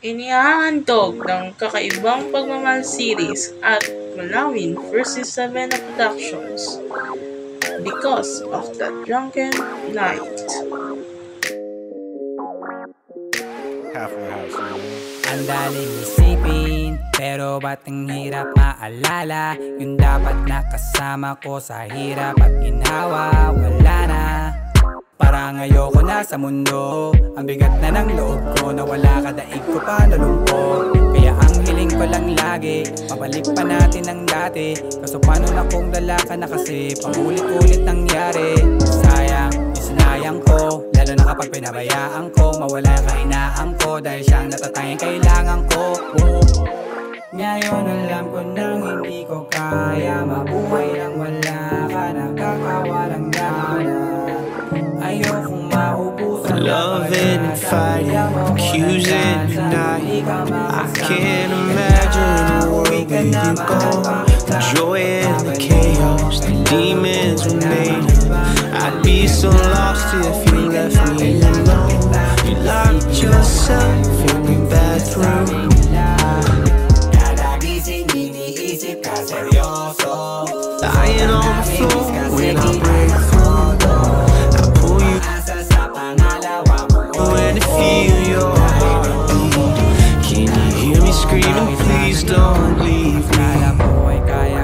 Inihahandog ng kakaibang pagmamahal series at Malawin vs. Savannah Productions, Because of the Drunken Night. Halfway house, you know? Ang daling isipin, pero ba't ang hirap maalala? Yung dapat nakasama ko sa hirap at ginhawa, wala na. Parang ayoko na sa mundo, ang bigat na ng loob ko, nawala ka daig ko pa nalungkot. Kaya ang hiling ko lang lagi, mabalik pa natin ang dati. Kaso paano na kung dala ka na kasi, paulit-ulit nangyari. Sayang, isinayang ko, lalo na kapag pinabayaan ko, mawala yung kahinaan ko, dahil siyang natatayang kailangan ko. Ngayon alam ko nang hindi ko kaya mabuhay nang wala ka, nakakawalang gana. Ayokong maubusan loving and fighting, accusing uniting. I can't imagine a world where you go. The joy and the chaos, the demons remain. I'd be so lost if you left me alone. You locked yourself in the bathroom. Lying on the floor when I break through. I pull you when I feel your heartbeat. Can you hear me screaming? Please don't leave me.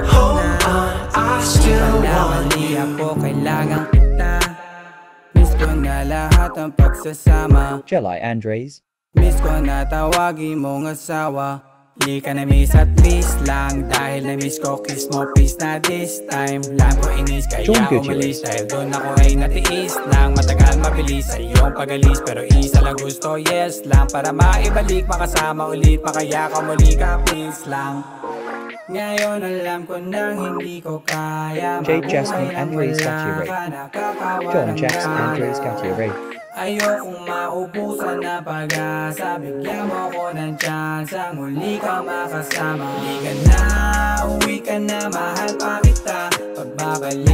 Hold on, I still want you. Kailangan kita. Miss ko na lahat ng pagsasama. Jelly Andres. Miss ko na tawagin mong asawa. Di ka na miss at least lang, dahil na miss ko kiss mo please na this time. Lang ko inis kaya umalis, dahil doon ako ay natiis lang. Matagal mabilis sa iyong pagalis, pero isa lang gusto, yes lang. Para maibalik, makasama ulit, makaya ka muli ka please lang. Ngayon alam ko nang hindi ko kaya J. Jasmine Andres Gatiere. John Jackson Andres Gatiere. Ayokong maubusan na pag-asa, bigyan mo ko ng chance, muli ka makasama. Uwi ka na, mahal pa kita, pagbabalik